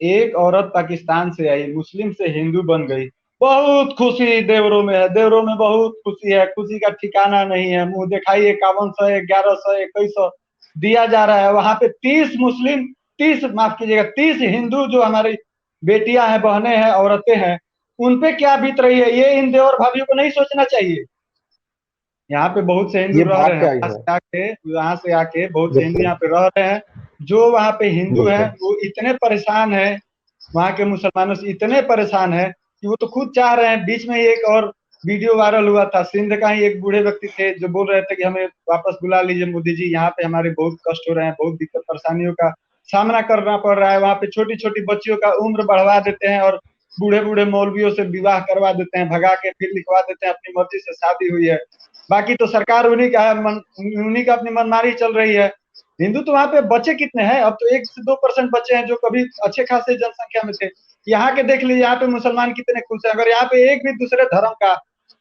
एक औरत पाकिस्तान से आई, मुस्लिम से हिंदू बन गई, बहुत खुशी देवरों में है, देवरों में बहुत खुशी है, खुशी का ठिकाना नहीं है। मुंह दिखाई 5100 1100 2100 दिया जा रहा है। वहां पे 30 मुस्लिम, 30 माफ कीजिएगा 30 हिंदू जो हमारी बेटियां हैं, बहनें हैं, औरतें हैं, उन पे क्या बीत रही है, ये इन देवर भाभीियों को नहीं सोचना चाहिए। यहाँ पे बहुत से हिंदू ये रह बात रहे हैं, क्या आई है। वहां से आके बहुत से हिंदू बिल्कुल। यहाँ पे रह रहे हैं। जो वहाँ पे हिंदू हैं बिल्कुल। वो इतने परेशान हैं, वहाँ के मुसलमानों से इतने परेशान है कि वो तो खुद चाह रहे हैं। बीच में ही एक और वीडियो वायरल हुआ था, सिंध का ही एक बूढ़े व्यक्ति थे जो बोल रहे थे कि हमें वापस बुला लीजिए मोदी जी, यहाँ पे हमारे बहुत कष्ट हो रहे हैं, बहुत दिक्कत परेशानियों का सामना करना पड़ रहा है। वहाँ पे छोटी छोटी बच्चियों का उम्र बढ़वा देते हैं और बूढ़े बूढ़े मौलवियों से विवाह करवा देते हैं, भगा के फिर लिखवा देते हैं अपनी मर्जी से शादी हुई है। बाकी तो सरकार उन्हीं का है, उन्हीं का अपनी मनमानी चल रही है। हिंदू तो वहां पे बचे कितने हैं, अब तो 1 से 2% बचे हैं जो कभी अच्छे खासे जनसंख्या में थे। यहाँ के देख लीजिए, यहाँ पे मुसलमान कितने खुश हैं। अगर यहाँ पे एक भी दूसरे धर्म का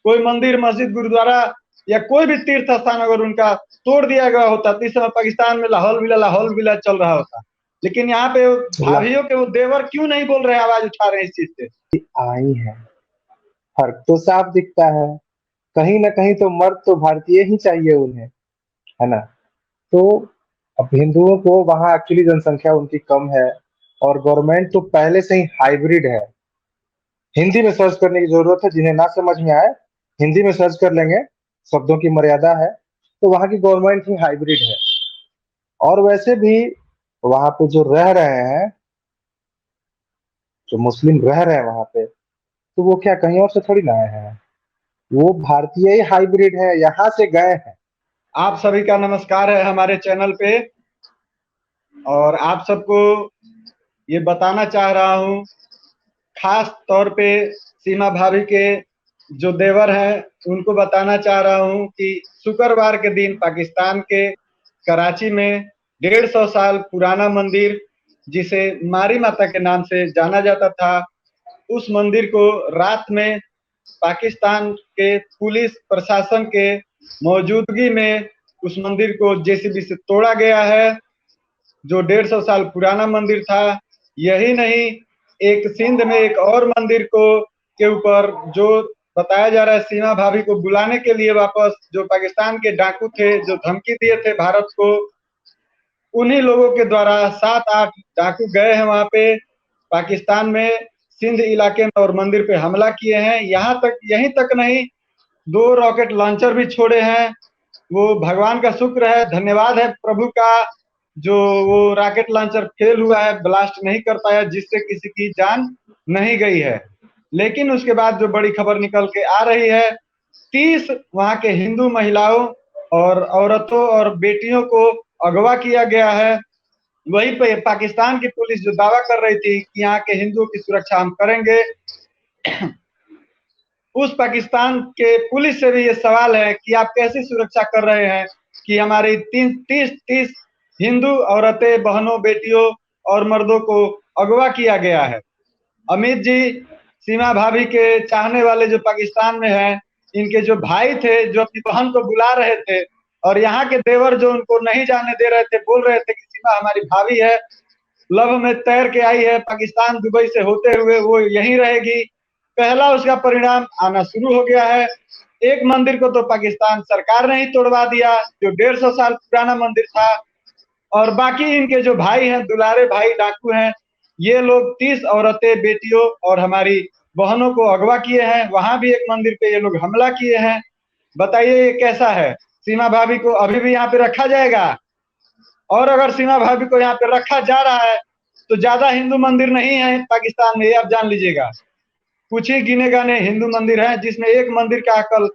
कोई मंदिर मस्जिद गुरुद्वारा या कोई भी तीर्थ स्थान अगर उनका तोड़ दिया गया होता तो इस समय पाकिस्तान में लाहौल विला चल रहा होता। लेकिन यहाँ पे ला- भाभीियों के वो देवर क्यों नहीं बोल रहे हैं, आवाज उठा रहे हैं इस चीज से। आई है। फर्क तो साफ दिखता है। कहीं ना कहीं तो मर्द तो भारतीय ही चाहिए उन्हें, है ना। तो अब हिंदुओं को वहां एक्चुअली जनसंख्या उनकी कम है, और गवर्नमेंट तो पहले से ही हाइब्रिड है। हिंदी में सर्च करने की जरूरत है, जिन्हें ना समझ में आए हिंदी में सर्च कर लेंगे। शब्दों की मर्यादा है। तो वहां की गवर्नमेंट ही हाइब्रिड है। और वैसे भी वहां पे जो रह रहे हैं, जो मुस्लिम रह रहे हैं वहां पे, तो वो क्या कहीं और से थोड़ी ना आए हैं। वो भारतीय ही हाइब्रिड है, यहाँ से गए हैं। आप सभी का नमस्कार है हमारे चैनल पे। और आप सबको ये बताना चाह रहा हूँ, खास तौर पे सीमा भाभी के जो देवर हैं उनको बताना चाह रहा हूँ कि शुक्रवार के दिन पाकिस्तान के कराची में 150 साल पुराना मंदिर, जिसे मारी माता के नाम से जाना जाता था, उस मंदिर को रात में पाकिस्तान के पुलिस प्रशासन के मौजूदगी में उस मंदिर को जेसीबी से तोड़ा गया है। जो 150 साल पुराना मंदिर था, यही नहीं, एक सिंध में एक और मंदिर को के ऊपर जो बताया जा रहा है सीमा भाभी को बुलाने के लिए वापस, जो पाकिस्तान के डाकू थे जो धमकी दिए थे भारत को, उन्हीं लोगों के द्वारा 7-8 डाकू गए हैं वहां पे पाकिस्तान में सिंध इलाके में और मंदिर पे हमला किए हैं। यहाँ तक यहीं तक नहीं, 2 रॉकेट लॉन्चर भी छोड़े हैं। वो भगवान का शुक्र है, धन्यवाद है प्रभु का, जो वो रॉकेट लॉन्चर फेल हुआ है, ब्लास्ट नहीं कर पाया, जिससे किसी की जान नहीं गई है। लेकिन उसके बाद जो बड़ी खबर निकल के आ रही है, 30 वहां के हिंदू महिलाओं और औरतों और बेटियों को अगवा किया गया है। वहीं पे पाकिस्तान की पुलिस जो दावा कर रही थी कि यहाँ के हिंदुओं की सुरक्षा हम करेंगे, उस पाकिस्तान के पुलिस से भी ये सवाल है कि आप कैसी सुरक्षा कर रहे हैं कि हमारी 30 हिंदू औरतें, बहनों, बेटियों और मर्दों को अगवा किया गया है। अमित जी, सीमा भाभी के चाहने वाले जो पाकिस्तान में हैं, इनके जो भाई थे जो अपनी बहन को बुला रहे थे, और यहाँ के देवर जो उनको नहीं जाने दे रहे थे, बोल रहे थे कि सीमा हमारी भाभी है, लव में तैर के आई है पाकिस्तान दुबई से होते हुए, वो यहीं रहेगी। पहला उसका परिणाम आना शुरू हो गया है। एक मंदिर को तो पाकिस्तान सरकार ने ही तोड़वा दिया, जो 150 साल पुराना मंदिर था। और बाकी इनके जो भाई हैं, दुलारे भाई डाकू हैं, ये लोग 30 औरतें, बेटियों और हमारी बहनों को अगवा किए हैं। वहां भी एक मंदिर पे ये लोग हमला किए हैं। बताइए ये कैसा है। सीमा भाभी को अभी भी यहाँ पे रखा जाएगा? और अगर सीमा भाभी को यहाँ पे रखा जा रहा है तो ज्यादा हिंदू मंदिर नहीं है पाकिस्तान में, ये आप जान लीजिएगा। कुछ ही गिने गाने हिंदू मंदिर हैं, जिसमें एक मंदिर का कल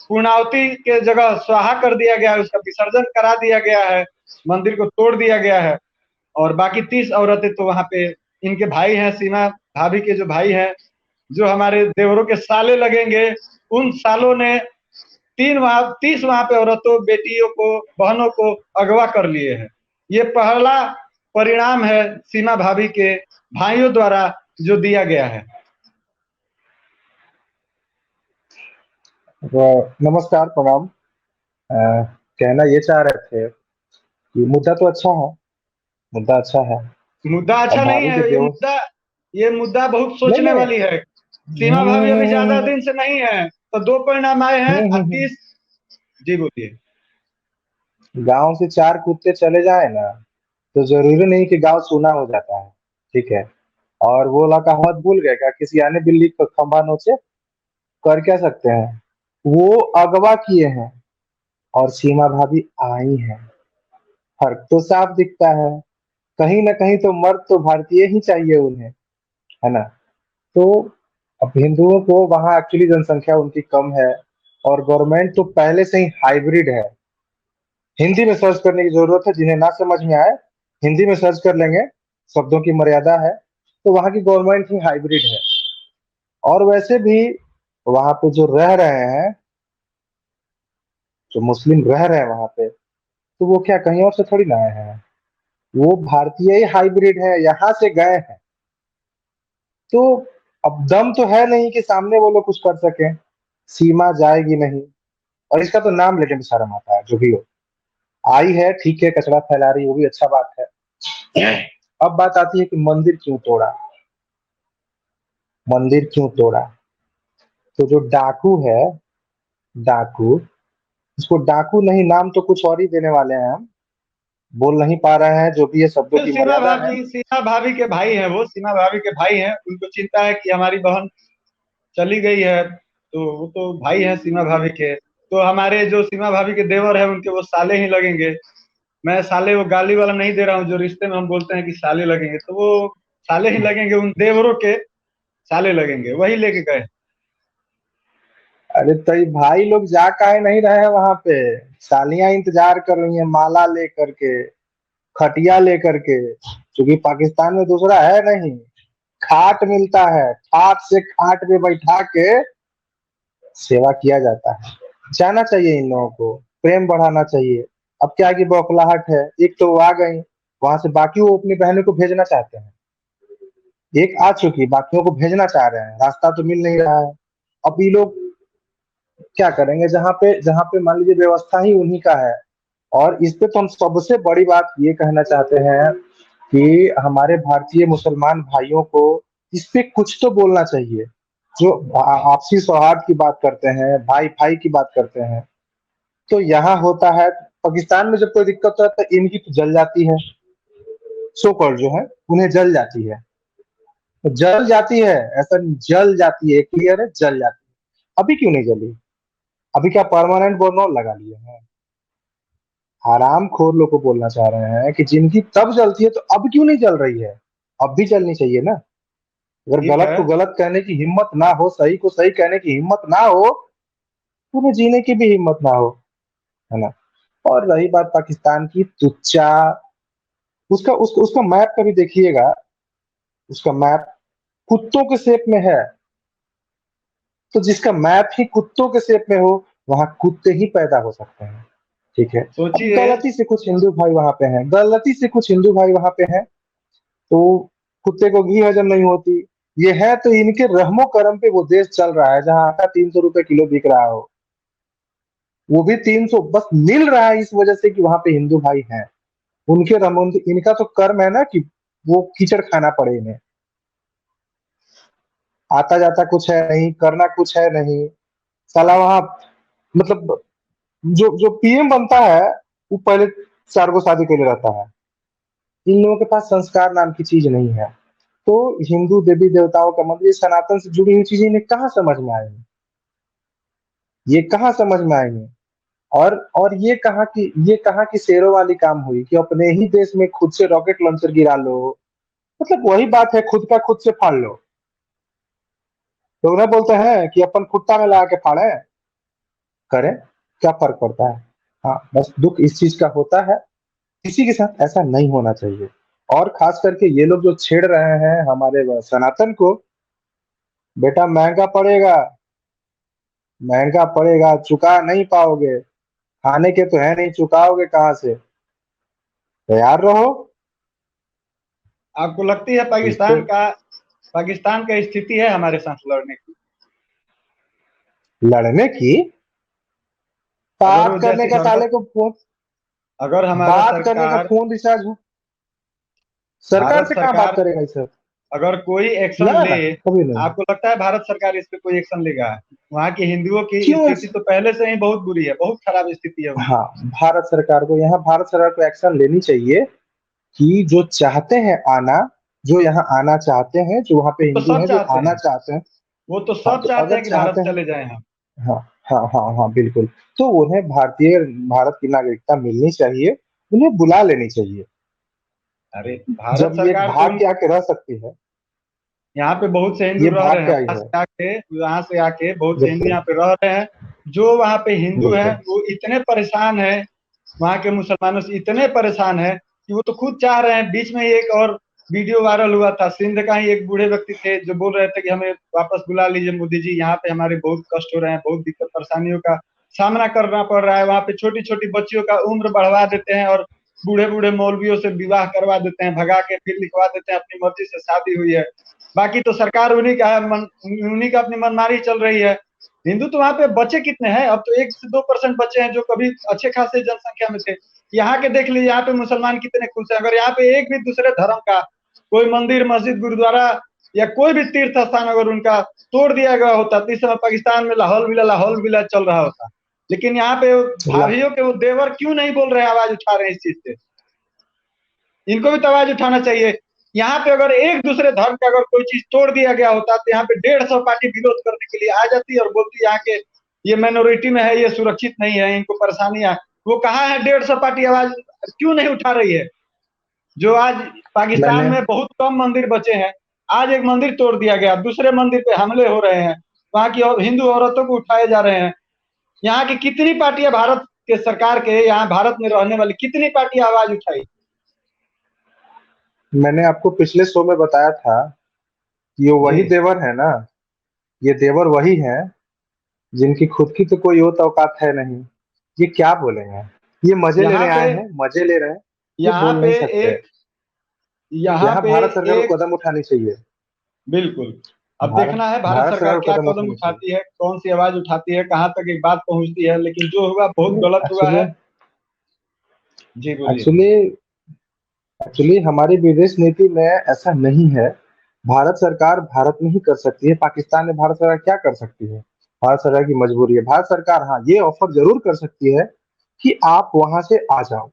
पूर्णावती के जगह स्वाहा कर दिया गया है, उसका विसर्जन करा दिया गया है, मंदिर को तोड़ दिया गया है। और बाकी 30 औरतें तो वहां पे इनके भाई हैं, सीमा भाभी के जो भाई हैं, जो हमारे देवरों के साले लगेंगे, उन सालों ने 30 वहां पे औरतों, बेटियों को, बहनों को अगवा कर लिए हैं। ये पहला परिणाम है सीमा भाभी के भाइयों द्वारा जो दिया गया है। नमस्कार, प्रणाम। कहना ये चाह रहे थे कि मुद्दा तो अच्छा है, मुद्दा अच्छा है। मुद्दा अब अच्छा नहीं भाभी है। के ये देवर मुद्दा ये मुद्दा बहुत नहीं सोचने नहीं वाली है। सीमा भाभी अभी ज्यादा दिन से नहीं है, तो 2 परिणाम आए हैं। हम्म। 30। जी बोलिए। गांव से 4 कुत्ते चले जाए ना, तो जरूरी नहीं कि गांव सूना हो जाता है। ठीक है। और वो वाला कहावत भूल गए क्या, किसी आने बिल्ली को खंभा नोचे। कर क्या सकते हैं, वो अगवा किए हैं और सीमा भाभी आई हैं। फर्क तो साफ दिखता है। कहीं ना कहीं तो मर्द तो भारतीय ही चाहिए उन्हें, है ना। तो अब हिंदुओं को वहां एक्चुअली जनसंख्या उनकी कम है, और गवर्नमेंट तो पहले से ही हाइब्रिड है। हिंदी में सर्च करने की जरूरत है, जिन्हें ना समझ में आए हिंदी में सर्च कर लेंगे। शब्दों की मर्यादा है। तो वहां की गवर्नमेंट ही हाइब्रिड है। और वैसे भी वहां पे जो रह रहे हैं, जो मुस्लिम रह रहे हैं वहां पे, तो वो क्या कहीं और से थोड़ी ना आए हैं। वो भारतीय ही हाइब्रिड है, यहाँ से गए हैं। तो अब दम तो है नहीं कि सामने वो लोग कुछ कर सके। सीमा जाएगी नहीं। और इसका तो नाम लेके भी शर्म आता है, जो भी हो। आई है, ठीक है, कचरा फैला रही है, वो भी अच्छा बात है। अब बात आती है कि मंदिर क्यों तोड़ा। मंदिर क्यों तोड़ा। तो जो डाकू है, डाकू, उसको डाकू नहीं, नाम तो कुछ और ही देने वाले हैं हम। बोल नहीं पा रहे हैं, जो भी ये शब्दों फिर की मर्यादा है। सीमा भाभी के भाई हैं, वो सीमा भाभी के भाई हैं। उनको चिंता है कि हमारी बहन चली गई है, तो वो तो भाई हैं सीमा भाभी के। तो हमारे जो सीमा भाभी के देवर है, उनके वो साले ही लगेंगे। मैं साले वो गाली वाला नहीं दे रहा हूँ, जो रिश्ते में हम बोलते हैं कि साले लगेंगे, तो वो साले ही लगेंगे। उन देवरों के साले लगेंगे, वही लेके गए। अरे तो ये भाई लोग जा काहे नहीं रहे हैं वहां पे। सालियां इंतजार कर रही हैं माला लेकर के, खटिया लेकर के। क्योंकि पाकिस्तान में दूसरा है नहीं। खाट मिलता है, खाट से खाट पे बैठा के सेवा किया जाता है। जाना चाहिए इन लोगों को, प्रेम बढ़ाना चाहिए। अब क्या है कि बौखलाहट है, एक तो वो आ गई वहां से, बाकी वो अपनी बहनों को भेजना चाहते हैं। एक आ चुकी, बाकियों को भेजना चाह रहे हैं, रास्ता तो मिल नहीं रहा है। अब ये लोग क्या करेंगे, जहाँ पे मान लीजिए व्यवस्था ही उन्हीं का है। और इस पे तो हम सबसे बड़ी बात ये कहना चाहते हैं कि हमारे भारतीय मुसलमान भाइयों को इस पे कुछ तो बोलना चाहिए। जो आपसी सौहार्द की बात करते हैं, भाई भाई की बात करते हैं, तो यहाँ होता है। पाकिस्तान में जब कोई दिक्कत होता है तो इनकी तो जल जाती है, सो कॉल्ड जो है, उन्हें जल जाती है। तो जल जाती है, ऐसा नहीं, जल जाती है, क्लियर है, जल जाती है। अभी क्यों नहीं जली। अभी क्या परमानेंट बोर्नॉल लगा लिए हैं। आराम खोर लोग को बोलना चाह रहे हैं कि जिनकी तब जलती है तो अब क्यों नहीं जल रही है। अब भी जलनी चाहिए ना। अगर ठीक गलत है। को गलत कहने की हिम्मत ना हो, सही को सही कहने की हिम्मत ना हो, तो उन्हें जीने की भी हिम्मत ना हो, है ना। और रही बात पाकिस्तान की, तुच्चा, उसका मैप कभी देखिएगा। उसका मैप कुत्तों के शेप में है। तो जिसका मैप ही कुत्तों के शेप में हो, वहां कुत्ते ही पैदा हो सकते हैं। ठीक है। अब सोचिए। गलती से कुछ हिंदू भाई वहां पे हैं, गलती से कुछ हिंदू भाई वहां पे हैं, तो कुत्ते को घी हजम नहीं होती। ये है तो इनके रहमो करम पे वो देश चल रहा है, जहां आटा 300 रुपए किलो बिक रहा हो। वो भी 300 बस मिल रहा है, इस वजह से कि वहां पे हिंदू भाई हैं। उनके रहमो, इनका तो कर्म है ना कि वो कीचड़ खाना पड़े इन्हें। आता जाता कुछ है नहीं, करना कुछ है नहीं। साला वहां, मतलब जो जो पीएम बनता है, वो पहले 4 गो शादी के लिए रहता है। इन लोगों के पास संस्कार नाम की चीज नहीं है। तो हिंदू देवी देवताओं का मंदिर, सनातन से जुड़ी हुई चीजें इन्हें कहाँ समझ में आएंगी। ये कहाँ समझ में आएंगे। और ये कहाँ की शेरों वाली काम हुई कि अपने ही देश में खुद से रॉकेट लॉन्चर गिरा लो। मतलब वही बात है, खुद का खुद से फाड़ लो। लोग ना बोलते हैं कि अपन खुट्टा में लगा के फाड़े, करें, क्या फर्क पड़ता है। हाँ, बस दुख इस चीज का होता है। किसी के साथ ऐसा नहीं होना चाहिए। और खास करके ये लोग जो छेड़ रहे हैं हमारे सनातन को, बेटा महंगा पड़ेगा, महंगा पड़ेगा, चुका नहीं पाओगे। खाने के तो है नहीं, चुकाओगे कहाँ से। तैयार रहो। आपको लगती है इस पे पाकिस्तान का स्थिति है हमारे साथ लड़ने की? लड़ने की अगर वो बात करने जैसे का, साले को फोन, अगर हमारा बात करने का सरकार फोन रिचार्ज हो। सरकार भारत से कहाँ बात सरकार करेगा ये सब? अगर कोई एक्शन ना, ले, कभी नहीं। आपको लगता है भारत सरकार इस पे कोई एक्शन लेगा? वहाँ के हिंदुओं की क्यों स्थिति तो पहले से ही बहुत बुरी है, बहुत खराब स्थिति है उनकी। हाँ, भारत सरकार को एक्शन लेनी चाहिए कि जो चाहते हैं आना, जो यहाँ आना चाहते हैं, जो वहाँ पे वो तो हिंदू सब हैं, जो चाहते आना हैं, चाहते हैं। वो तो हाँ, सब तो चाहते अगर हैं कि भारत चाहते हैं, चले जाएं हम। हाँ, हाँ, हाँ, हाँ, बिल्कुल। तो उन्हें भारत की नागरिकता मिलनी चाहिए, उन्हें बुला लेनी चाहिए। अरे भारत जब ये सरकार तो भाग के आके रह सकती है, यहाँ पे बहुत से हिंदू ये रह भाग रहे के हैं, आई है। वहां से आके बहुत से हिंदू बिल्कुल, यहाँ पे रह रहे हैं। जो वहाँ पे हिंदू हैं बिल्कुल। वो इतने परेशान है, वहाँ के मुसलमानों से इतने परेशान है कि वो तो खुद चाह रहे हैं। बीच में एक और वीडियो वायरल हुआ था, सिंध का ही एक बूढ़े व्यक्ति थे जो बोल रहे थे कि हमें वापस बुला लीजिए मोदी जी, यहाँ पे हमारे बहुत कष्ट हो रहे हैं, बहुत दिक्कत परेशानियों का सामना करना पड़ रहा है। वहाँ पे छोटी छोटी बच्चियों का उम्र बढ़वा देते हैं और बूढ़े बूढ़े मौलवियों से विवाह करवा देते हैं, भगा के फिर लिखवा देते हैं अपनी मर्जी से शादी हुई है। बाकी तो सरकार उन्हीं का है, उन्हीं का अपनी मनमानी चल रही है। हिंदू तो वहाँ पे बच्चे कितने हैं, अब तो 1 से 2% बच्चे हैं जो कभी अच्छे खासे जनसंख्या में थे। यहाँ के देख लीजिए, यहाँ पे मुसलमान कितने खुश हैं। अगर यहाँ पे एक भी दूसरे धर्म का कोई मंदिर मस्जिद गुरुद्वारा या कोई भी तीर्थ स्थान अगर उनका तोड़ दिया गया होता तो इस समय पाकिस्तान में लाहौल विला चल रहा होता। लेकिन यहाँ पे अल्लाह। भाइयों के वो देवर क्यों नहीं बोल रहे, आवाज उठा रहे हैं इस चीज से? इनको भी तो आवाज उठाना चाहिए। यहाँ पे अगर एक दूसरे धर्म का अगर कोई चीज तोड़ दिया गया होता तो यहाँ पे 150 पार्टी विरोध करने के लिए आ जाती और बोलती यहाँ के ये माइनॉरिटी में है, ये सुरक्षित नहीं है, इनको परेशानी है। वो कहाँ है? 150 पार्टी आवाज क्यों नहीं उठा रही है? जो आज पाकिस्तान मैंने में बहुत कम मंदिर बचे हैं, आज एक मंदिर तोड़ दिया गया, दूसरे मंदिर पे हमले हो रहे हैं, वहां की और हिंदू औरतों को उठाए जा रहे हैं। यहाँ की कितनी पार्टियां, भारत के सरकार के यहाँ भारत में रहने वाली कितनी पार्टियां आवाज उठाई? मैंने आपको पिछले शो में बताया था कि ये जी। वही देवर है ना, ये देवर वही हैं जिनकी खुद की तो कोई और औकात है नहीं। ये क्या बोलेंगे? ये मजे यहाँ लेने पे आए हैं, मजे ले रहे हैं। ये यहाँ बोल पे नहीं सकते। एक यहाँ यहाँ पे भारत सरकार को एक कदम उठानी चाहिए। बिल्कुल। अब भारत देखना है भारत भारत सरकार सरकार को क्या कदम कदम उठानी चाहिए। उठाती है, कौन सी आवाज उठाती है, कहाँ तक एक बात पहुंचती है। लेकिन जो हुआ बहुत गलत हुआ एक्चुअली है। जी बोलिए। एक्चुअली एक्चुअली हमारी विदेश नीति में ऐसा नहीं है। भारत सरकार भारत में ही कर सकती है, पाकिस्तान में भारत सरकार क्या कर सकती है? भारत सरकार की मजबूरी है। भारत सरकार हाँ, ये ऑफर जरूर कर सकती है कि आप वहां से आ जाओ,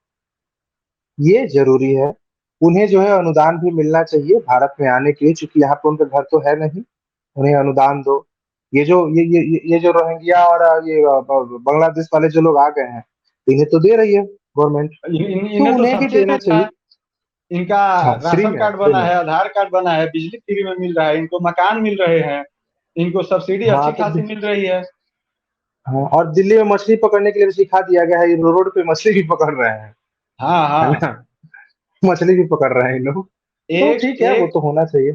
ये जरूरी है। उन्हें जो है अनुदान भी मिलना चाहिए भारत में आने के लिए, क्योंकि यहाँ पे उनका घर तो है नहीं। उन्हें अनुदान दो। ये जो रोहिंग्या और बांग्लादेश वाले जो लोग आ गए हैं, इन्हें तो दे रही है गवर्नमेंट, तो इन्हें तो उन्हें भी सब चीज देना मिल रहा है। चाहिए। इनका हाँ, फ्री राशन में, कार्ड फ्री बना में। है, आधार कार्ड बना है, बिजली फ्री में मिल रहा है, इनको मकान मिल रहे हैं, इनको सब्सिडी हाँ अच्छी तो खासी मिल रही है। हाँ, और दिल्ली में मछली पकड़ने के लिए भी सिखा दिया गया है। ये रोड पे मछली भी पकड़ रहे हैं, हाँ है हाँ। ना? मछली भी पकड़ रहे हैं इन लोग। तो एक ठीक है, वो एक तो होना चाहिए।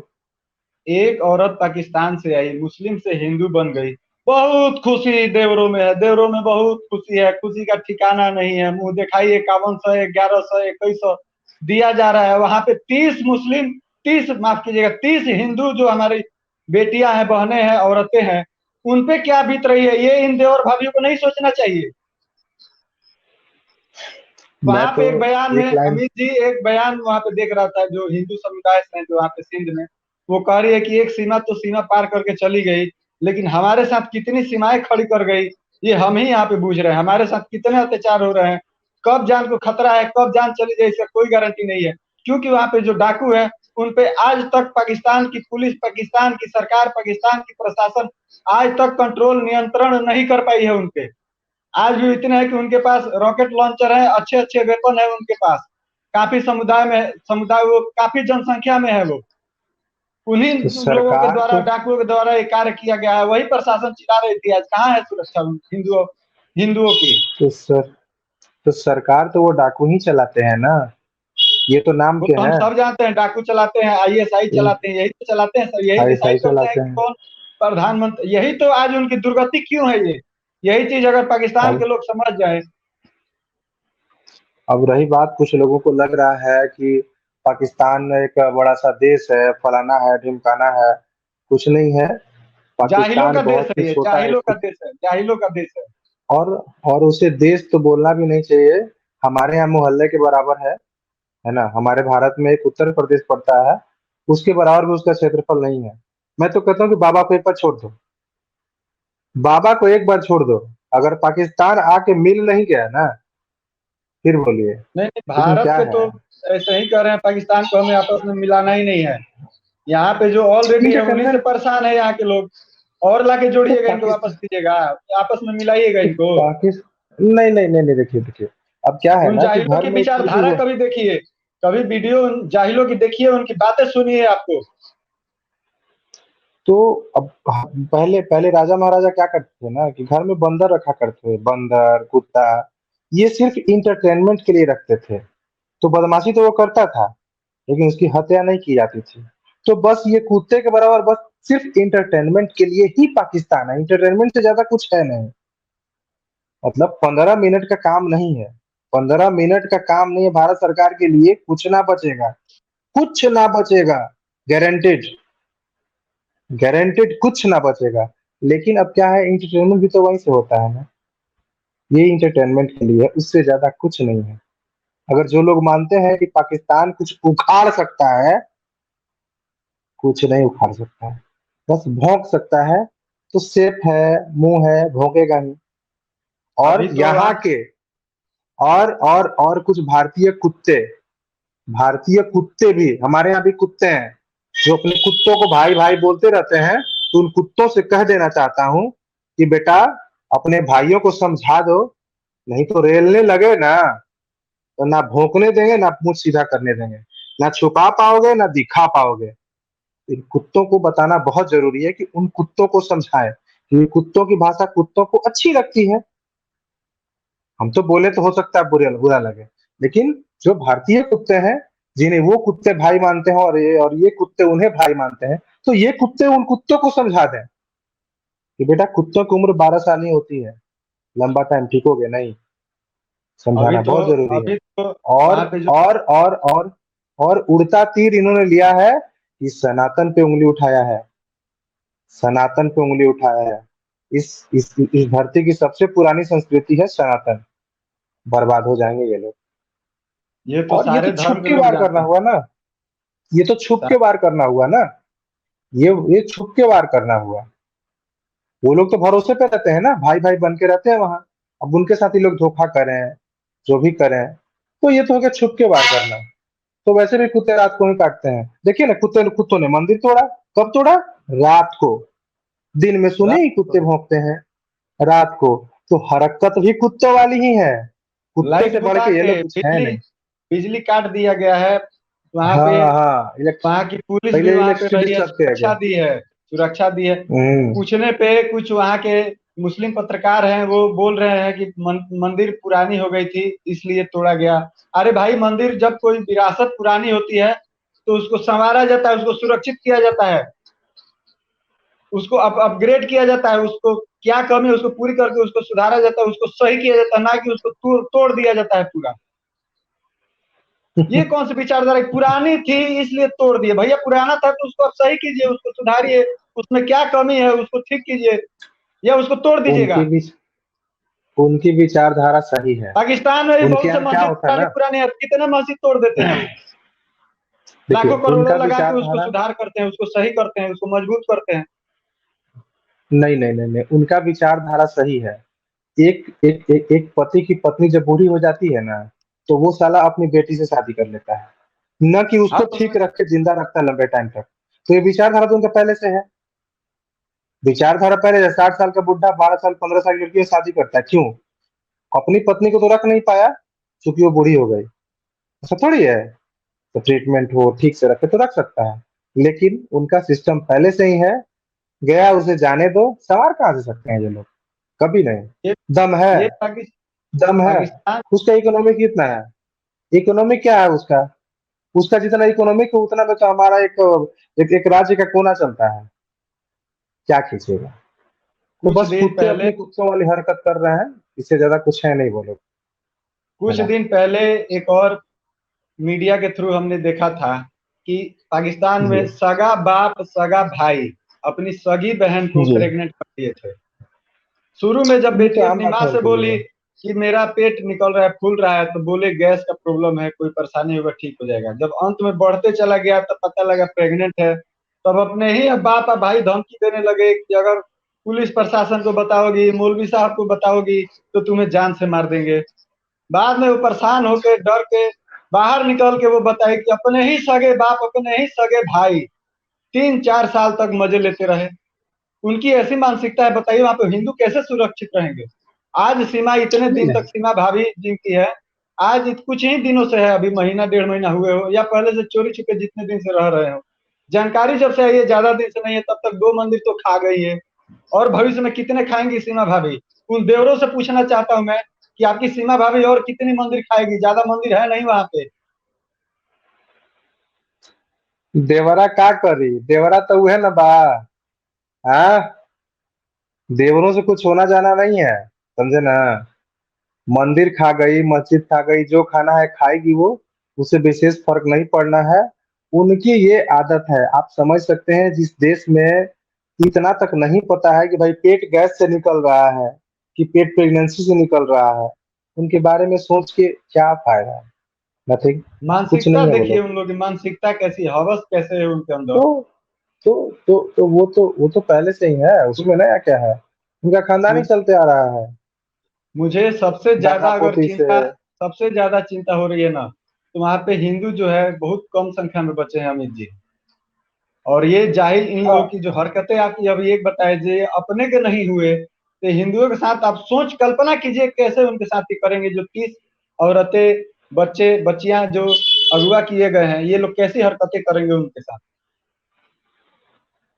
एक औरत पाकिस्तान से आई, मुस्लिम से हिंदू बन गई, बहुत खुशी देवरों में है, देवरों में बहुत खुशी है, खुशी का ठिकाना नहीं है। मुंह दिखाई 5100 1100 2100 दिया जा रहा है। वहां पे 30 मुस्लिम, 30 माफ कीजिएगा 30 हिंदू जो हमारी बेटियां हैं, बहनें हैं, औरतें हैं, उन पे क्या बीत रही है, ये इन देवर भाभीियों को नहीं सोचना चाहिए? मैं वहां तो पे एक बयान एक में लाइन अमित जी एक बयान वहां पे देख रहा था, जो हिंदू समुदाय से हैं जो वहां पे सिंध में, वो कह रही है कि एक सीमा तो सीमा पार करके चली गई, लेकिन हमारे साथ कितनी सीमाएं खड़ी कर गई ये हम ही यहाँ पे बूझ रहे हैं। हमारे साथ कितने अत्याचार हो रहे हैं, कब जान को खतरा है, कब जान चली जाए इसका कोई गारंटी नहीं है। क्योंकि वहां पे जो डाकू है उन पे आज तक पाकिस्तान की पुलिस, पाकिस्तान की सरकार, पाकिस्तान की प्रशासन आज तक कंट्रोल नियंत्रण नहीं कर पाई है उनपे। आज भी इतने हैं कि उनके पास रॉकेट लॉन्चर है, अच्छे अच्छे वेपन है उनके पास, काफी समुदाय में, समुदाय वो काफी जनसंख्या में है वो, उन्हीं तो लोगों के सरकार द्वारा, तो डाकुओं के द्वारा ये कार्य किया गया है। वही प्रशासन चिल्ला रही थी आज, कहाँ है सुरक्षा हिंदुओं हिंदुओं की? तो सर तो सरकार तो वो डाकू ही चलाते हैं ना, ये तो नाम वो के तो हम हैं। सब जानते हैं, डाकू चलाते हैं, आईएसआई चलाते हैं, यही तो चलाते हैं सर, यही आईएसआई डिसाइड करते हैं चलाते कि हैं। कौन प्रधानमंत्री। यही तो आज उनकी दुर्गति क्यों है ये, यही चीज अगर पाकिस्तान अब के लोग समझ जाए। अब रही बात, कुछ लोगों को लग रहा है कि पाकिस्तान एक बड़ा सा देश है, फलाना है, ढिमकाना है। कुछ नहीं है। जाहिलों पाकिस्तान का देश बहुत ही है ये, छोटा जाहिलों का एक, देश है, जाहिलों का देश है। और और उसे देश तो बोलना भी नहीं चाहिए। हमारे यहाँ मोहल्ले के बराबर है है ना? हमारे भारत में एक उत्तर प्रदेश पड़ता है, उसके बराबर भी उसका क्षेत्रफल नहीं है। मैं तो कहता हूँ कि बाबा को एक बार छोड़ दो। बाबा को एक बार छोड़ दो। अगर पाकिस्तान आके मिल नहीं गया ना, फिर बोलिए। नहीं नहीं, लेकिन भारत क्या के है, तो ऐसे ही कर रहे हैं, पाकिस्तान को हमें आपस में मिलाना ही नहीं है। यहाँ पे जो ऑलरेडी है उन्हीं से इंटरटेनमेंट परेशान है यहाँ के लोग, और लाके तो जोड़िएगा इनको, वापस पाकिस्तान कीजिएगा, आपस में मिलाइएगा तो इनको। पाकिस नहीं, नहीं, नहीं, नहीं, देखिए, अब क्या है उन ना कि जाहिलों घर की में एक चीज़ विचारधारा वो कभी देखिए, कभी वीडियो उन जाहिलों की देखिए, उनकी बातें सुनिए आपको। तो अब पहले पहले राजा महाराजा क्या करते थे ना कि घर में बंदर रखा करते थे, बंदर, कुत्ता, ये सिर्फ एंटरटेनमेंट के लिए रखते थे। तो बदमाशी तो वो करता था, लेकिन उसकी हत्या नहीं की जाती थी। तो बस ये कुत्ते के बराबर, बस सिर्फ एंटरटेनमेंट के लिए ही पाकिस्तान है, एंटरटेनमेंट से ज्यादा कुछ है नहीं। मतलब 15 मिनट का काम नहीं है, 15 मिनट का काम नहीं है भारत सरकार के लिए, कुछ ना बचेगा, कुछ ना बचेगा, गारंटेड, गारंटेड कुछ ना बचेगा। लेकिन अब क्या है, एंटरटेनमेंट भी तो वहीं से होता है ना, ये एंटरटेनमेंट के लिए है, उससे ज्यादा कुछ नहीं है। अगर जो लोग मानते हैं कि पाकिस्तान कुछ उखाड़ सकता है, कुछ नहीं उखाड़ सकता है, बस भौंक सकता है। तो सेफ है, मुंह है, भौंकेगा ही। और अभी तो यहाँ आप के और कुछ भारतीय कुत्ते भी, हमारे यहाँ भी कुत्ते हैं जो अपने कुत्तों को भाई भाई बोलते रहते हैं। तो उन कुत्तों से कह देना चाहता हूँ कि बेटा, अपने भाइयों को समझा दो, नहीं तो रेलने लगे ना, तो ना भौंकने देंगे, ना मुंह सीधा करने देंगे, ना छुपा पाओगे ना दिखा पाओगे। इन कुत्तों को बताना बहुत जरूरी है कि उन कुत्तों को समझाएं कि कुत्तों की भाषा कुत्तों को अच्छी लगती है। हम तो बोले तो हो सकता है बुरा बुरा लगे, लेकिन जो भारतीय कुत्ते हैं, जिन्हें वो कुत्ते भाई मानते हैं और ये कुत्ते उन्हें भाई मानते हैं, तो ये कुत्ते उन कुत्तों को समझा दें कि बेटा, कुत्तों की उम्र 12 साल ही होती है, लंबा टाइम टीकोगे नहीं। अभी समझाना तो बहुत जरूरी है। अभी तो और वहां पे जो और उड़ता तीर इन्होंने लिया है कि सनातन पे उंगली उठाया है, सनातन पे उंगली उठाया है। इस धरती की सबसे पुरानी संस्कृति है सनातन। बर्बाद हो जाएंगे ये लोग। ये तो और ये तो सारे छुप धर्म के के लोग वार जानते करना हैं। हुआ ना, ये तो छुप के वार करना हुआ ना, ये छुप के वार करना हुआ। वो लोग तो भरोसे पे रहते हैं ना, भाई भाई बन के रहते हैं वहां। अब उनके साथ ही लोग धोखा करें, जो भी करें, तो ये तो हो गया छुप के वार करना। तो वैसे भी कुत्ते रात को ही काटते हैं, देखिए ना, कुत्तों ने मंदिर तोड़ा। कब तोड़ा? रात को। दिन में सुने रात ही कुत्ते को भौंकते हैं, रात को। तो हरकत भी कुत्तों वाली ही है, कुत्ते से लाइट बढ़ बुता के ये लोग के कुछ है बिजली नहीं। बिजली काट दिया गया है वहां पे। हाँ हाँ, वहां की पुलिस भी पहले वहां पे इलेक्ट्रिसिटी रही है, सब किया सुरक्षा गया। दी है, सुरक्षा दी है। हम्म। पूछने पे कुछ वहां के मुस्लिम पत्रकार हैं, वो बोल रहे हैं कि मंदिर पुरानी हो गई थी इसलिए तोड़ा गया। अरे भाई, मंदिर जब कोई विरासत पुरानी होती है तो उसको संवारा जाता है, उसको सुरक्षित किया जाता है, उसको अपग्रेड किया जाता है, उसको क्या कमी है उसको पूरी करके उसको सुधारा जाता है, उसको सही किया जाता है, ना कि उसको तोड़ दिया जाता है पूरा। ये कौन सी विचारधारा? पुरानी थी इसलिए तोड़ दिए। भैया, पुराना था तो उसको आप सही कीजिए, उसको सुधारिए, उसमें क्या कमी है उसको ठीक कीजिए, या उसको तोड़ उनकी दीजिएगा। भी उनकी विचारधारा सही है। पाकिस्तान में भी उनके बहुत से यहाँ क्या मस्जिद होता है पुराने ना, पुराने हैं, कितने मस्जिद तोड़ देते हैं वो। देखिए लाखों करोड़ों उनका लगा के उसको विचारधारा, सुधार करते हैं, उसको सही करते हैं, उसको मजबूत करते हैं। नहीं, नहीं, नहीं, नहीं, उनका विचारधारा सही है। एक पति की पत्नी जब बूढ़ी हो जाती है ना, तो वो साला अपनी बेटी से शादी कर लेता है, न कि उसको आप ठीक उसमें रख के जिंदा रखता है लंबे टाइम तक। तो ये विचारधारा तो उनका पहले से है। विचारधारा पहले से, 60 साल का बुढ़ा 12 साल 15 साल की लड़की से शादी करता है, क्यों? अपनी पत्नी को तो रख नहीं पाया, क्योंकि वो बूढ़ी हो गई। ऐसा थोड़ी है। तो ट्रीटमेंट हो, ठीक से रखे तो रख सकता है। लेकिन उनका सिस्टम पहले से ही है, गया उसे जाने दो। सवार कहाँ से सकते हैं ये लोग? कभी नहीं। ये दम है, ये दम है। पाकिस्तान। उसका इकोनॉमी कितना है? इकोनॉमी क्या है उसका? उसका जितना इकोनॉमिक है उतना में तो हमारा एक राज्य का कोना चलता है। क्या खींचेगा? तो कुछ बस दिन कुत्ते पहले अपनी कुत्तों वाली हरकत कर रहे हैं, इससे ज्यादा कुछ है नहीं वो लोग, है कुछ ना? दिन पहले एक और मीडिया के थ्रू हमने देखा था कि पाकिस्तान जी, में सगा बाप सगा भाई अपनी सगी बहन को जी। प्रेग्नेंट कर दिए थे। शुरू में जब ये तो बेटी आम अपनी बात माँ हो से गई बोली है। कि मेरा पेट निकल रहा है, फूल रहा है, तो बोले गैस का प्रॉब्लम है, कोई परेशानी होगा, ठीक हो जाएगा। जब अंत में बढ़ते चला गया तब पता लगा प्रेग्नेंट है, तब अपने ही बाप भाई धमकी देने लगे कि अगर पुलिस प्रशासन को बताओगी, मौलवी साहब को बताओगी, तो तुम्हें जान से मार देंगे। बाद में वो परेशान होके डर के बाहर निकल के वो बताए कि अपने ही सगे बाप, अपने ही सगे भाई 3-4 साल तक मजे लेते रहे। उनकी ऐसी मानसिकता है, बताइए वहां पे हिंदू कैसे सुरक्षित रहेंगे। आज सीमा इतने नहीं दिन नहीं तक सीमा भाभी जिनकी है, आज कुछ ही दिनों से है, अभी महीना 1.5 महीना हुए हो या पहले से चोरी छुपे जितने दिन से रह रहे हो, जानकारी जब से आई है, ज्यादा दिन से नहीं है, तब तक 2 मंदिर तो खा गई है। और भविष्य में कितने खाएंगी सीमा भाभी। उन देवरों से पूछना चाहता हूं मैं कि आपकी सीमा भाभी और कितनी मंदिर खाएगी, ज्यादा मंदिर है नहीं वहां पे। देवरा का करी, देवरा तो उहे ना बा। हाँ, देवरों से कुछ होना जाना नहीं है, समझे ना। मंदिर खा गई, मस्जिद खा गई, जो खाना है खाएगी वो, उसे विशेष फर्क नहीं पड़ना है। उनकी ये आदत है, आप समझ सकते हैं। जिस देश में इतना तक नहीं पता है कि भाई पेट गैस से निकल रहा है कि पेट प्रेगनेंसी से निकल रहा है, उनके बारे में सोच के क्या फायदा है। नथिंग। कुछ मानसिकता नहीं है वो देखिए लोग। उन लोगों की, मानसिकता कैसी, हवस कैसे है उनके अंदर। तो वो तो पहले से ही है, उसमें नया क्या है। उनका खानदान ही मुझ, चलते आ रहा है, मुझे सबसे दादा ज्यादा अगर पोती से। चिंता, सबसे ज्यादा चिंता हो रही है ना, तो वहां पे हिंदू जो है बहुत कम संख्या में बचे हैं अमित जी। और ये जाहिल इन लोगों हाँ, की जो हरकतें आपकी अभी एक बताए, जो अपने के नहीं हुए, तो हिंदुओं के साथ आप सोच कल्पना कीजिए कैसे उनके साथ ही करेंगे। जो 30 औरतें, बच्चे बच्चियां जो अगवा किए गए हैं, ये लोग कैसी हरकतें करेंगे उनके साथ।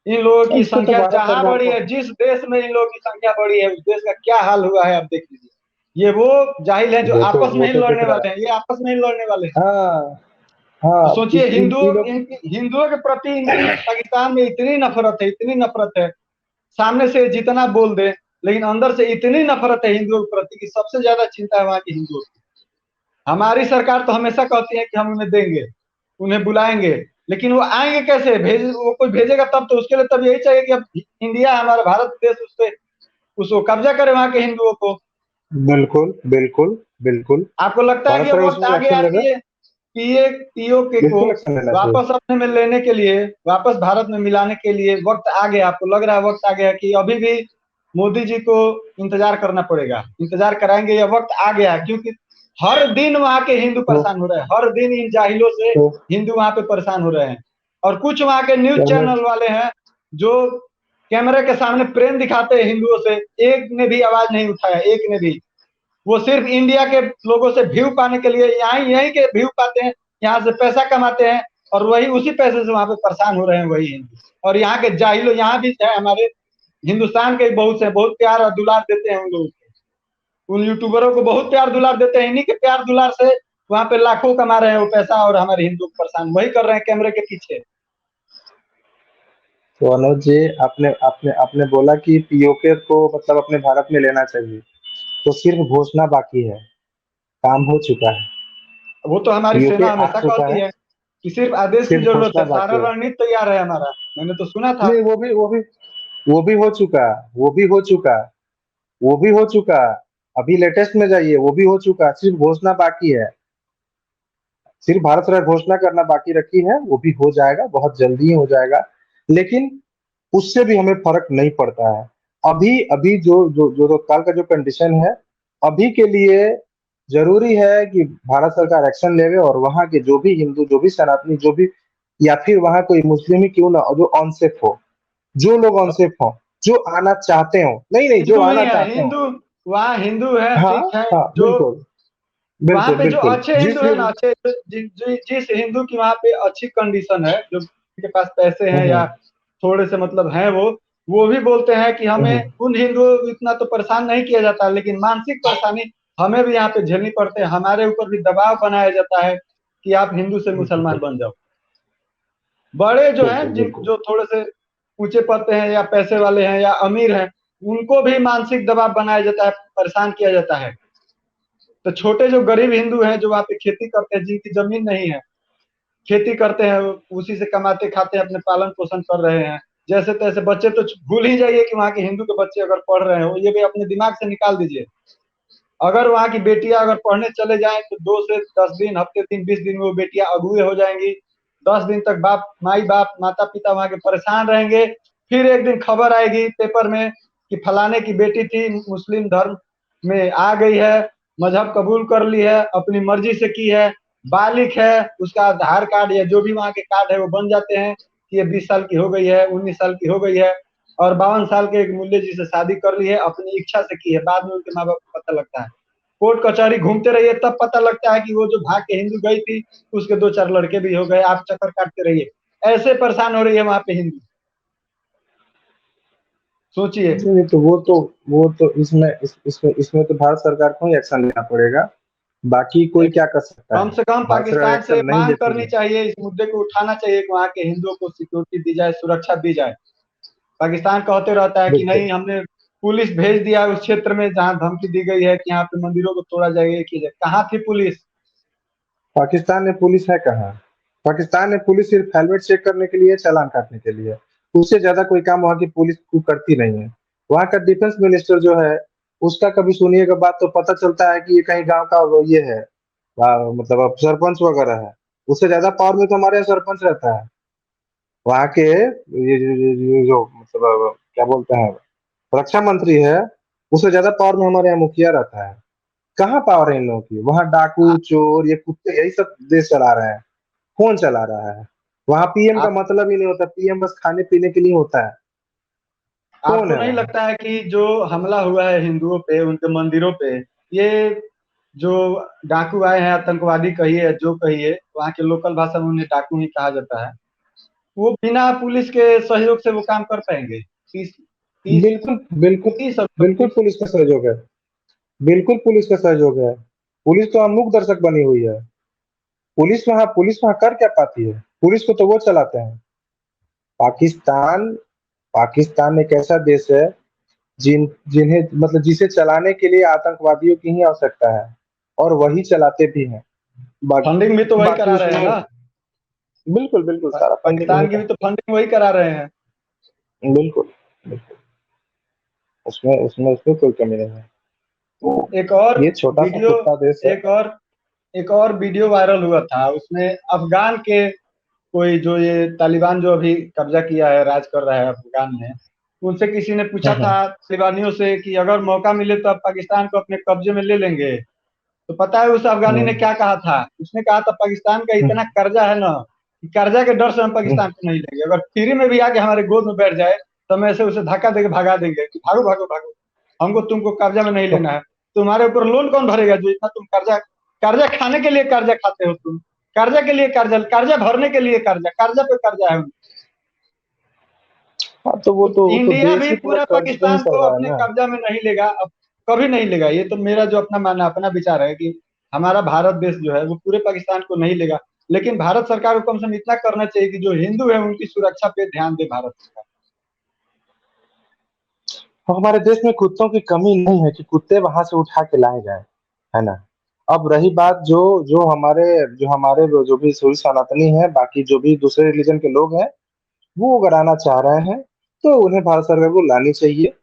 इन लोगों की इस पे तो संख्या भारत जहां सरकार बढ़ी को। है, जिस देश में इन लोगों की संख्या बढ़ी है, उस देश का क्या हाल हुआ है आप देख लीजिए। ये वो जाहिल है जो आपस में वो ही तो दिख लड़ने रहा वाले है। हैं, ये आपस में ही लड़ने वाले हैं। हाँ तो हाँ, सोचिए इन लोग। हिंदुओं के प्रति इनकी पाकिस्तान में इतनी नफरत है, इतनी नफरत है, सामने से जितना बोल दे, लेकिन अंदर से इतनी नफरत है हिंदुओं के प्रति कि सबसे ज्यादा चिंता है वहां के हिंदुओं की। हमारी सरकार तो हमेशा कहती है कि हम उन्हें देंगे, उन्हें बुलाएंगे, लेकिन वो आएंगे कैसे, भेज वो कोई भेजेगा तब तो। उसके लिए तब यही चाहिए कि अब इंडिया हमारा भारत देश उस पे उसको कब्जा करे वहां के हिंदुओं को। बिल्कुल बिल्कुल बिल्कुल। आपको लगता है कि भारत ये सरकार वक्त इसमें आ एक्शन गया लेगा। कि ये पीए पीओके को बिल्कुल एक्शन लेना चाहिए। वापस अपने में लेने के लिए, वापस भारत में मिलाने के लिए वक्त आ गया? आपको लग रहा है वक्त आ गया कि अभी भी मोदी जी को इंतजार करना पड़ेगा, इंतजार कराएंगे या वक्त आ गया? क्योंकि हर दिन वहां के हिंदू तो परेशान हो रहे हैं, हर दिन इन जाहिलों से तो हिंदू वहां पे परेशान हो रहे हैं। और कुछ वहां के न्यूज चलो। चैनल वाले हैं जो कैमरे के सामने प्रेम दिखाते हैं हिंदुओं से, एक ने भी आवाज नहीं उठाया, एक ने भी। वो सिर्फ इंडिया के लोगों से व्यू पाने के लिए, यहाँ यहीं के व्यू पाते हैं, यहाँ से पैसा कमाते हैं, और वही उसी पैसे से वहां पे परेशान हो रहे हैं वही हिंदू। और यहाँ के जाहिलों, यहाँ भी है हमारे हिंदुस्तान के बहुत से, बहुत प्यार और दुलार देते हैं उन लोगों को, उन यूट्यूबरों को बहुत प्यार दुलार देते हैं। इन्हीं के प्यार दुलार से वहां पे लाखों कमा रहे हैं वो पैसा, और हमारे हिंदू को परेशान वही कर रहे हैं कैमरे के पीछे। तो अनुज जी, आपने आपने आपने बोला कि पीओके को मतलब अपने भारत में लेना चाहिए, तो सिर्फ घोषणा बाकी है, काम हो चुका है। वो तो हमारी पीओके सेना आ हमेशा चुका कहती है, है कि सिर्फ आदेश की सिर्फ जरूरत घोषणा है, सारा बाकी है। रणनीति तैयार है हमारा। मैंने तो सुना था। नहीं, वो भी हो चुका, वो भी हो चुका, वो भी हो चुका। अभी लेटेस्ट में जाइए, वो भी हो चुका, सिर्फ घोषणा बाकी है। सिर्फ भारत सरकार घोषणा करना बाकी रखी है, वो भी हो जाएगा, बहुत जल्दी ही हो जाएगा। लेकिन उससे भी हमें फर्क नहीं पड़ता है। अभी अभी जो तत्काल का जो कंडीशन है, अभी के लिए जरूरी है कि भारत सरकार एक्शन लेवे और वहां के जो भी हिंदू, जो भी सनातनी, जो भी, या फिर वहां कोई मुस्लिम ही क्यों ना हो, जो अनसेफ हो, जो लोग अनसेफ हो, जो आना चाहते हो, नहीं नहीं, जो हिंदू ही आना है चाहते हो। हिंदू, वहाँ हिंदू है, हाँ सिख है, हाँ, जो बिल्कुल वहां बिल्कुल पे जो बिल्कुल, अच्छे हिंदू जिस है भी। ना, अच्छे जिस हिंदू की वहां पे अच्छी कंडीशन है, जो के पास पैसे हैं या हम्म थोड़े से मतलब हैं, वो भी बोलते हैं कि हम्म हमें उन हिंदू इतना तो परेशान नहीं किया जाता, लेकिन मानसिक परेशानी हमें भी यहाँ पे झेलनी पड़ते हैं। हमारे ऊपर भी दबाव बनाया जाता है कि आप हिंदू से मुसलमान बिल्कुल बन जाओ। बड़े जो हैं, बिल्कुल जिन बिल्कुल। जो थोड़े से ऊंचे पद पे हैं या पैसे वाले हैं या अमीर हैं, उनको भी मानसिक दबाव बनाया जाता है, परेशान किया जाता है। तो छोटे जो गरीब हिंदू हैं, जो वहाँ पे खेती करते हैं, जिनकी जमीन नहीं है, खेती करते हैं, उसी से कमाते खाते हैं, अपने पालन पोषण कर रहे हैं जैसे तैसे। बच्चे तो भूल ही जाइए कि वहाँ के हिंदू के बच्चे अगर पढ़ रहे हो, ये भी अपने दिमाग से निकाल दीजिए। अगर वहाँ की बेटियां अगर पढ़ने चले जाएं तो 2 से 10 दिन, हफ्ते दिन, 20 दिन में वो बेटियां अगुए हो जाएंगी। 10 दिन तक माता पिता वहाँ के परेशान रहेंगे। फिर एक दिन खबर आएगी पेपर में कि फलाने की बेटी थी, मुस्लिम धर्म में आ गई है, मजहब कबूल कर ली है, अपनी मर्जी से की है, बालिक है, उसका आधार कार्ड या जो भी वहाँ के कार्ड है वो बन जाते हैं कि ये 20 साल की हो गई है, 19 साल की हो गई है, और 52 साल के एक मूल्य जी से शादी कर ली है, अपनी इच्छा से की है। बाद में उनके माँ बाप को पता लगता है, कोर्ट कचहरी घूमते रहिए, तब पता लगता है कि वो जो भाग के हिंदू गई थी उसके 2-4 लड़के भी हो गए। आप चक्कर काटते रहिए, ऐसे परेशान हो रही है वहां पे हिंदू, सोचिए। नहीं, तो वो तो इसमें तो भारत सरकार को ही एक्शन लेना पड़ेगा। बाकी कोई क्या कर सकता कम है? से कम भारत सरकार पाकिस्तान से एक्शन नहीं मांग लेती करनी है। चाहिए, इस मुद्दे को उठाना चाहिए कि वहाँ के हिंदुओं को सिक्योरिटी दी जाए, सुरक्षा दी जाए। पाकिस्तान कहते रहता है कि बिल्कुल। नहीं, हमने पुलिस भेज दिया उस क्षेत्र में जहाँ धमकी दी गई है कि यहाँ पे मंदिरों को तोड़ा जाएगा, ये किया जाए। कहाँ थी पुलिस? पाकिस्तान में पुलिस है कहाँ? पाकिस्तान में पुलिस सिर्फ हेलमेट चेक करने के लिए, चालान काटने के लिए। उससे ज़्यादा कोई काम वहाँ की पुलिस को करती नहीं है। वहाँ का डिफेंस मिनिस्टर जो है, उसका कभी सुनिएगा बात तो पता चलता है कि ये कहीं गाँव का वो ये है, मतलब अब सरपंच वगैरह है। उससे ज़्यादा पावर में तो हमारे यहाँ सरपंच रहता है। वहाँ के ये जो मतलब क्या बोलते हैं, रक्षा मंत्री है, उससे ज़्यादा पावर में हमारे यहाँ मुखिया रहता है। कहाँ पावर है इन लोगों की? वहाँ डाकू, चोर, ये कुत्ते यही सब देश चला रहे हैं। कौन चला रहा है? वहाँ पीएम का आप मतलब ही नहीं होता, पीएम बस खाने-पीने के लिए होता है। कौन आपको है नहीं वहाँ? लगता है कि जो हमला हुआ है हिंदुओं पे, उनके मंदिरों पे, ये जो डाकू आए हैं, आतंकवादी कहिए जो कहिए, वहाँ के लोकल भाषा में उन्हें डाकू ही कहा जाता है, वो बिना पुलिस के सहयोग से वो काम कर पाएंगे? तीस तीस बिल्कुल, बिल्कुल, तीस और बिल्कुल बत्तीस पुलिस का सहयोग है। बिल्कुल पुलिस का सहयोग है। पुलिस तो मूक दर्शक बनी हुई है। पुलिस वहाँ कर क्या पाती है? पुलिस को तो वो चलाते हैं। पाकिस्तान पाकिस्तान एक ऐसा देश है जिन्हें मतलब जिसे चलाने के लिए आतंकवादियों की ही आवश्यकता है, और वही चलाते भी हैं। फंडिंग भी तो बाकी वही बाकी करा रहे हैं उसमें ना। बिल्कुल, बिल्कुल सारा फंडिंग वही पाकिस्तान की का भी तो फंडिंग वही करा रहे हैं। है। बिल्कुल, बिल्कुल। उसमें उसमें उसमें कोई कमी नहीं है। तो एक और ये छोटा-सा वीडियो कुत्ता देश है। एक और एक और वीडियो वायरल हुआ था, उसमें अफगान के कोई, जो ये तालिबान जो अभी कब्जा किया है, राज कर रहा है अफगान में, उनसे किसी ने पूछा हुँ, हुँ। था तालिबानियों से कि अगर मौका मिले तो आप पाकिस्तान को अपने कब्जे में ले लेंगे? तो पता है उस अफगानी ने हुँ, क्या कहा था? उसने कहा था पाकिस्तान का हुँ, इतना कर्जा है ना कि कर्जा के डर से हम हुँ। पाकिस्तान को नहीं लेंगे। अगर फ्री में भी आके हमारे गोद में बैठ जाए तो हम ऐसे उसे धक्का देके भगा देंगे कि भागो भागो भागो, हमको तुमको कर्जा में नहीं तो लेना है। तुम्हारे ऊपर लोन कौन भरेगा जो इतना तुम कर्जा कर्जा खाने के लिए कर्जा खाते हो तुम? कर्जा के लिए कर्जा, कर्जा भरने के लिए कर्जा, कर्जा पे कर्जा है। हाँ, तो वो तो इंडिया देश भी ही पूरा पूरा कर्ज पे ही पाकिस्तान चल को रहा है अपने ना। कब्जा में नहीं लेगा, अब कभी नहीं लेगा। ये तो मेरा जो अपना मानना, अपना विचार है कि हमारा भारत देश जो है वो पूरे पाकिस्तान को नहीं लेगा। लेकिन भारत सरकार को कम से कम इतना करना चाहिए कि जो हिंदू है उनकी सुरक्षा पे ध्यान दे भारत सरकार। तो हमारे देश में कुत्तों की कमी नहीं है कि कुत्ते वहाँ से उठा के लाए जाएँ, है ना? अब रही बात जो जो हमारे जो भी सूरी सनातनी हैं, बाकी जो भी दूसरे रिलीजन के लोग हैं, वो अगर आना चाह रहे हैं, तो उन्हें भारत सरकार को लानी चाहिए।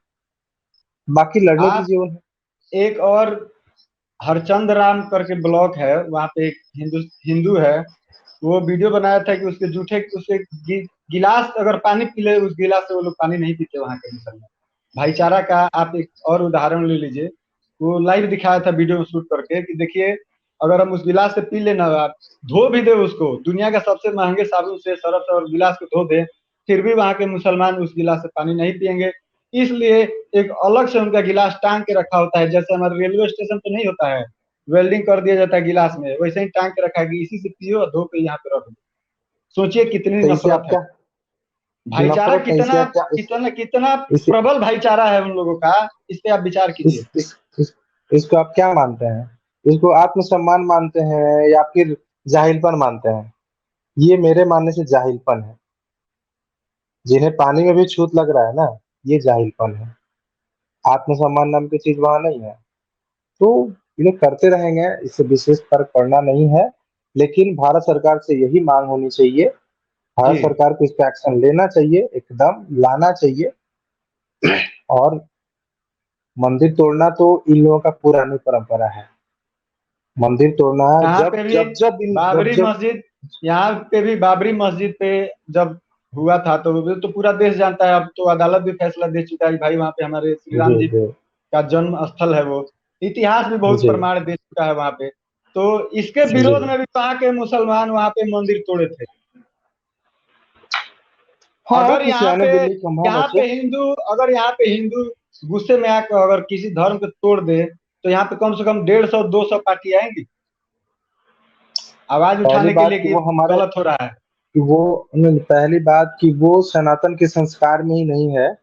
बाकी लड़ने आप दीजिए उन्हें। एक और हरचंद राम करके ब्लॉक है, वहाँ पे एक हिंदू हिंदू है, वो वीडियो बनाया था कि उसके जूठे उसके गिलास अगर पानी पी ले, उस गिलास से वो लोग पानी नहीं पीते वहाँ के मुसलमान। भाईचारा का आप एक और उदाहरण ले लीजिए। वो लाइव दिखाया था वीडियो में शूट करके कि देखिए, अगर हम उस गिलास से पी लेना, आप धो भी दे उसको दुनिया का सबसे महंगे साबुन से, सरफ से, और गिलास को धो दे, फिर भी वहाँ के मुसलमान उस गिलास से पानी नहीं पियेंगे। इसलिए एक अलग से उनका गिलास टांग के रखा होता है, जैसे हमारे रेलवे स्टेशन पे नहीं होता है, वेल्डिंग कर दिया जाता है गिलास में, वैसे ही टांग के रखा है कि इसी से पियो और धो के यहाँ पे रख दो। सोचिए कितनी तो इसे नफरत आप है। क्या भाईचारा नफ़रत है, इसे कितना आप क्या कितना कितना इसे प्रबल भाईचारा है उन लोगों का, इस पे आप विचार कीजिए। इस इस इसको आप क्या मानते हैं? इसको आत्मसम्मान मानते हैं या फिर जाहिलपन मानते हैं? ये मेरे मानने से जाहिलपन है। जिन्हें पानी में भी छूत लग रहा है ना, ये जाहिलपन है। आत्मसम्मान नाम की चीज़ वहाँ नहीं है। तो ये लोग करते रहेंगे, इससे विशेष फ़र्क पड़ना नहीं है। लेकिन भारत सरकार से यही माँग होनी चाहिए, जी। भारत सरकार को इस पे एक्शन लेना चाहिए, एकदम लाना चाहिए। और मंदिर तोड़ना तो इन लोगों का पुरानी परंपरा है। मंदिर तोड़ना यहाँ जब पे भी जब जब इन जब बाबरी जब मस्जिद, यहाँ पे भी बाबरी मस्जिद पे जब हुआ था तो वो तो पूरा देश जानता है। अब तो अदालत भी फैसला दे चुका है कि भाई वहाँ पे हमारे श्री जी राम जी जी का जन्म स्थल है वो। इतिहास भी बहुत जी प्रमाण दे चुका है वहाँ पे। तो इसके जी। विरोध में भी वहाँ के मुसलमान वहाँ पे मंदिर तोड़े थे। हाँ, अगर कुछ आने दिल्ली खंभा यहाँ मचे। पे हिंदू अगर यहाँ पे हिंदू गुस्से में आकर अगर किसी धर्म को तोड़ दे तो यहाँ पे कम से कम 150-200 पार्टी आएंगी आवाज पहली उठाने के लिए बात कि कि वो हमारे गलत हो रहा है। कि वो नहीं, पहली बात कि वो सनातन के संस्कार में ही नहीं है।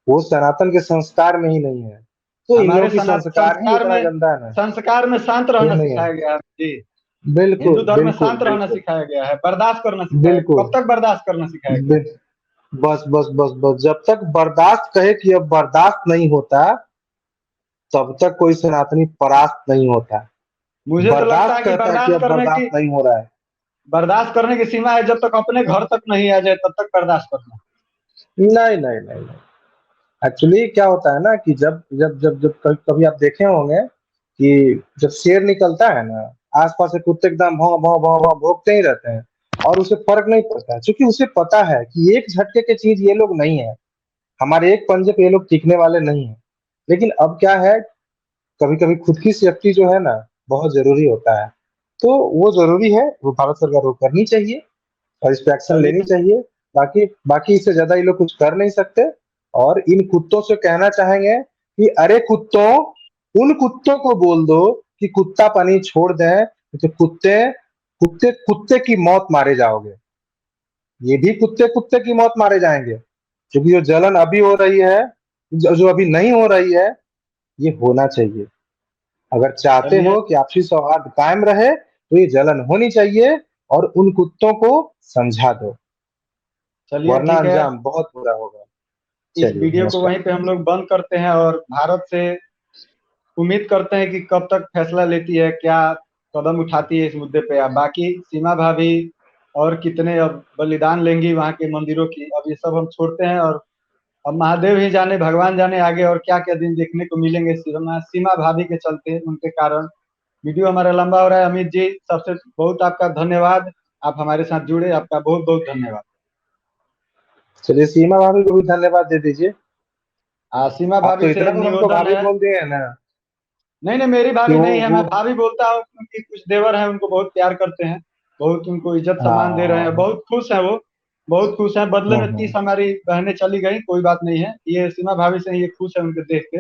वो सनातन के संस्कार में ही नहीं है। तो इन लोगों हमारे की संस्कार ही इतना गंदा है ना। संस्कार में शांत ये रहना नहीं है। सिखाया गया है जी। हिंदू बिल्कुल धर्म में बिल्कुल शांत रहना बिल्कुल सिखाया गया है, बर्दाश्त करना सिखाया गया, बिल्कुल। कब तक बर्दाश्त करना सिखाया गया है। बिल- बस बस बस बस जब तक बर्दाश्त कहे कि अब बर्दाश्त नहीं होता, तब तक कोई सनातनी परास्त नहीं होता। मुझे तो लगता बर्दाश्त है कि कहता है कि अब बर्दाश्त नहीं हो रहा है। बर्दाश्त करने की सीमा है, जब तक अपने घर तक नहीं आ जाए तब तक बर्दाश्त करना। नहीं नहीं नहीं नहीं। एक्चुअली क्या होता है ना कि जब जब जब जब कभी कभी आप देखे होंगे कि जब शेर निकलता है ना, आसपास के कुत्ते एकदम भौं भौं भौं भौं भौंकते ही रहते हैं और उसे फर्क नहीं पड़ता है, क्योंकि उसे पता है कि एक झटके की चीज ये लोग नहीं है। हमारे एक पंजे पे ये लोग टिकने वाले नहीं है। लेकिन अब क्या है, कभी कभी खुद की सेफ्टी जो है ना, बहुत जरूरी होता है। तो वो जरूरी है, वो भारत सरकार को करनी चाहिए और इस पे एक्शन लेनी चलिए चाहिए। बाकी बाकी इससे ज्यादा ये लोग कुछ कर नहीं सकते। और इन कुत्तों से कहना चाहेंगे कि अरे कुत्तों, उन कुत्तों को बोल दो कि कुत्ता पानी छोड़ दें, तो कुत्ते कुत्ते कुत्ते की मौत मारे जाओगे। ये भी कुत्ते कुत्ते की मौत मारे जाएंगे, क्योंकि जो जलन अभी हो रही है, जो अभी नहीं हो रही है, ये होना चाहिए। अगर चाहते चलिए हो कि आपसी सौहार्द कायम रहे, तो ये जलन होनी चाहिए और उन कुत्तों को समझा दो, चलिए वरना ठीक है। अंजाम बहुत बुरा होगा। इस चलिए वीडियो को नमस्कार। वहीं पे हम लोग बंद करते हैं और भारत से उम्मीद करते हैं कि कब तक फैसला लेती है, क्या कदम उठाती है इस मुद्दे पे। अब बाकी सीमा भाभी और कितने अब बलिदान लेंगी वहां के मंदिरों की, अब ये सब हम छोड़ते हैं। और अब महादेव ही जाने, भगवान जाने आगे और क्या क्या दिन देखने को मिलेंगे सीमा सीमा भाभी के चलते, उनके कारण। वीडियो हमारा लंबा हो रहा है। अमित जी, सबसे बहुत आपका धन्यवाद, आप हमारे साथ जुड़े, आपका बहुत बहुत धन्यवाद। चलिए सीमा भाभी को भी धन्यवाद दे दीजिए। सीमा आप भाभी तो से इतना तो उनको निवेदन भाभी है। बोल दिए हैं ना नहीं नहीं, मेरी कि भाभी नहीं है, मैं वो भाभी बोलता हूँ क्योंकि कुछ देवर हैं उनको बहुत प्यार करते हैं, बहुत उनको इज्जत सम्मान दे रहे हैं, हाँ। बहुत खुश हैं वो, बहुत खुश हैं। बदले में 30 हम्म। हमारी बहनें चली गई, कोई बात नहीं है, ये सीमा भाभी से ये खुश है उनको देख के।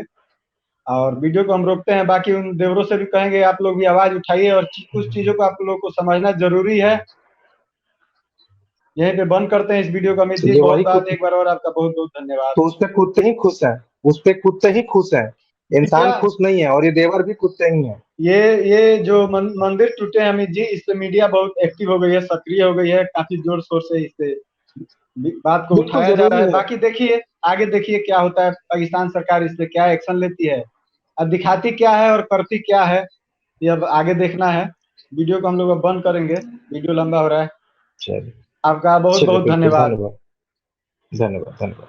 और वीडियो को हम रोकते हैं, बाकी उन देवरों से भी कहेंगे आप लोग भी आवाज उठाइए और कुछ चीजों को आप लोगों को समझना जरूरी है। यहीं पे बंद करते हैं इस वीडियो को। अमित जी, चलिए बहुत वही बात कुत्ते, एक बार और आपका बहुत बहुत धन्यवाद। तो उस पे कुत्ते ही खुश हैं। उस पे कुत्ते ही खुश हैं। इंसान कृपया खुश नहीं है, और ये देवर भी कुत्ते ही हैं। ये ये जो मंदिर टूटे हैं अमित जी, इस पे मीडिया बहुत एक्टिव हो गई है, सक्रिय हो गई है, काफी जोर शोर से इस पे बात को बिल्कुल उठाया जा रहा जरूरी है। है। बाकी देखिए, आगे देखिए क्या होता है, पाकिस्तान सरकार इस पे क्या एक्शन लेती है, अब दिखाती क्या है और करती क्या है, ये अब आगे देखना है। वीडियो को हम लोग अब बंद करेंगे, वीडियो लंबा हो रहा है। चलिए। आपका बहुत चलिए बहुत बिल्कुल धन्यवाद। धन्यवाद। धन्यवाद धन्यवाद।